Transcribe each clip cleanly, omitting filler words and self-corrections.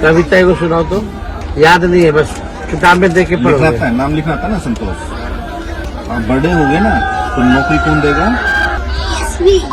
कविता को सुनाओ तो। याद नहीं है, बस किताब में देख के लिखना पढ़ोगे। था, नाम लिखना था ना संतोष। आप बड़े हो गए ना तो नौकरी कौन देगा?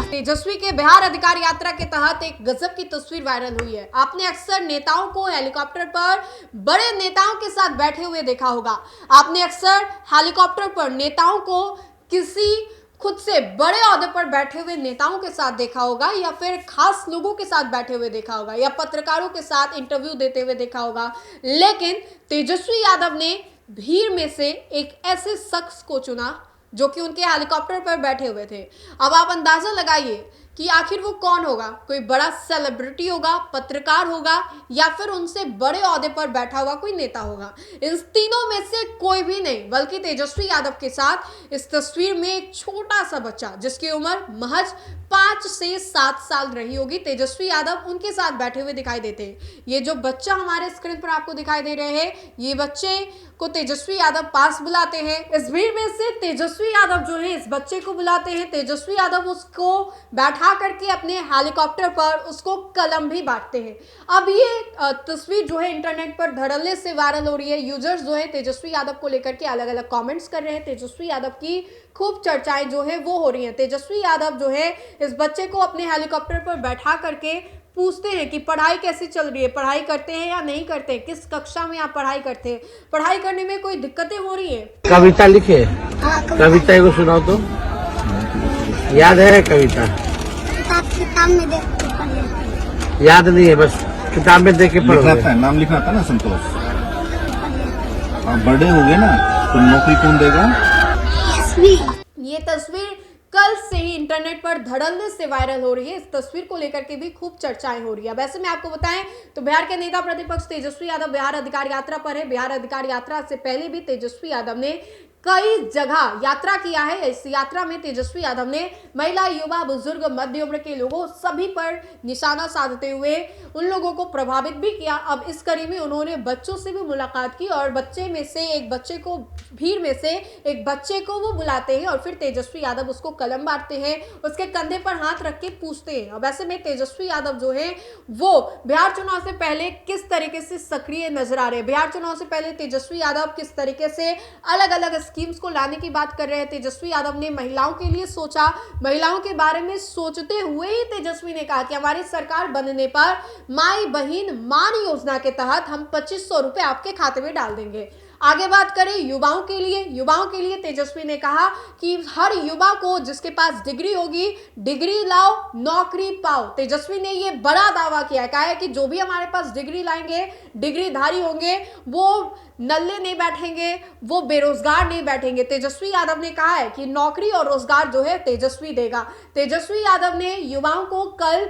तेजस्वी के बिहार अधिकार यात्रा के तहत एक गजब की तस्वीर वायरल हुई है। आपने अक्सर नेताओं को हेलीकॉप्टर पर बड़े नेताओं के साथ बैठे हुए देखा होगा। आपने अक्सर हेलीकॉप्टर पर नेताओं को किसी खुद से बड़े ओहदे पर बैठे हुए नेताओं के साथ देखा होगा, या फिर खास लोगों के साथ बैठे हुए देखा होगा, या पत्रकारों के साथ इंटरव्यू देते हुए देखा होगा। लेकिन तेजस्वी यादव ने भीड़ में से एक ऐसे शख्स को चुना जो कि उनके हेलीकॉप्टर पर बैठे हुए थे। अब आप अंदाजा लगाइए कि आखिर वो कौन होगा। कोई बड़ा सेलिब्रिटी होगा, पत्रकार होगा, या फिर उनसे बड़े ओहदे पर बैठा हुआ कोई नेता होगा। इन तीनों में से कोई भी नहीं, बल्कि तेजस्वी यादव के साथ इस तस्वीर में एक छोटा सा बच्चा जिसकी उम्र महज 5 से 7 साल रही होगी, तेजस्वी यादव उनके साथ बैठे हुए दिखाई देते हैं। ये जो बच्चा हमारे स्क्रीन पर आपको दिखाई दे रहे हैं, ये बच्चे को तेजस्वी यादव पास बुलाते हैं। इस भीड़ में से तेजस्वी यादव जो है इस बच्चे को बुलाते हैं। तेजस्वी यादव उसको बैठा करके अपने हेलीकॉप्टर पर उसको कलम भी बांटते हैं। अब ये तस्वीर जो है इंटरनेट पर धड़ल्ले से वायरल हो रही है। यूजर्स जो है तेजस्वी यादव को लेकर के अलग अलग कमेंट्स कर रहे हैं। तेजस्वी यादव की खूब चर्चाएं जो है वो हो रही हैं। तेजस्वी यादव जो है इस बच्चे को अपने हेलीकॉप्टर पर बैठा करके पूछते हैं कि पढ़ाई कैसी चल रही है, पढ़ाई करते हैं या नहीं करते हैं, किस कक्षा में आप पढ़ाई करते हैं, पढ़ाई करने में कोई दिक्कतें हो रही है। कविता लिखे। कविता को सुनाओ तो। याद है कविता? किताब में देख के पढ़ लेते। याद नहीं है, बस किताब में देख के लिखना पढ़ोगे। था, नाम लिखना था ना संतोष। आप बड़े हो गए ना तो नौकरी कौन देगा? ये तस्वीर कल से ही इंटरनेट पर धड़ल्ले से वायरल हो रही है। इस तस्वीर को लेकर के भी खूब चर्चाएं हो रही है। वैसे में आपको बताएं तो बिहार के नेता प्रतिपक्ष तेजस्वी यादव बिहार अधिकार यात्रा पर है। बिहार अधिकार यात्रा से पहले भी तेजस्वी यादव ने कई जगह यात्रा किया है। इस यात्रा में तेजस्वी यादव ने महिला, युवा, बुजुर्ग, मध्य उम्र के लोगों सभी पर निशाना साधते हुए उन लोगों को प्रभावित भी किया। अब इस कड़ी में उन्होंने बच्चों से भी मुलाकात की और बच्चे में से एक बच्चे को, भीड़ में से एक बच्चे को वो बुलाते हैं और फिर तेजस्वी यादव उसको कलम बांटते हैं, उसके कंधे पर हाथ रख के पूछते हैं। अब ऐसे में तेजस्वी यादव जो है वो बिहार चुनाव से पहले किस तरीके से सक्रिय नजर आ रहे हैं। बिहार चुनाव से पहले तेजस्वी यादव किस तरीके से अलग अलग स्कीम्स को लाने की बात कर रहे हैं। तेजस्वी यादव ने महिलाओं के लिए सोचा, महिलाओं के बारे में सोचते हुए ही तेजस्वी ने कहा कि हमारी सरकार बनने पर माई बहन मान योजना के तहत हम 2500 रुपए आपके खाते में डाल देंगे। आगे बात करें युवाओं के लिए तेजस्वी ने कहा कि हर युवा को जिसके पास डिग्री होगी, डिग्री लाओ, नौकरी पाओ। तेजस्वी ने यह बड़ा दावा किया है, कहा है कि जो भी हमारे पास डिग्री लाएंगे, डिग्रीधारी होंगे, वो नल्ले नहीं बैठेंगे, वो बेरोजगार नहीं बैठेंगे। तेजस्वी यादव ने कहा है कि नौकरी और रोजगार जो है तेजस्वी देगा। तेजस्वी यादव ने युवाओं को कल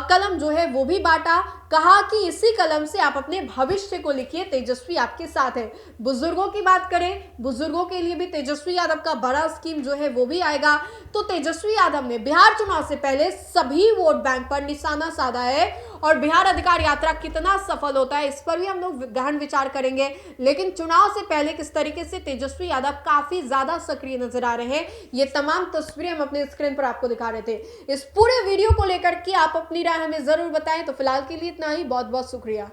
कलम जो है वो भी बांटा, कहा कि इसी कलम से आप अपने भविष्य को लिखिए, तेजस्वी आपके साथ है। बुजुर्गों की बात करें, बुजुर्गों के लिए भी तेजस्वी यादव का बड़ा स्कीम जो है वो भी आएगा। तो तेजस्वी यादव ने बिहार चुनाव से पहले सभी वोट बैंक पर निशाना साधा है और बिहार अधिकार यात्रा कितना सफल होता है इस पर भी हम लोग गहन विचार करेंगे। लेकिन चुनाव से पहले किस तरीके से तेजस्वी यादव काफी ज्यादा सक्रिय नजर आ रहे हैं, ये तमाम तस्वीरें हम अपने स्क्रीन पर आपको दिखा रहे थे। इस पूरे वीडियो को लेकर के आप अपनी राय हमें जरूर बताएं। तो फिलहाल के लिए इतना ही, बहुत बहुत शुक्रिया।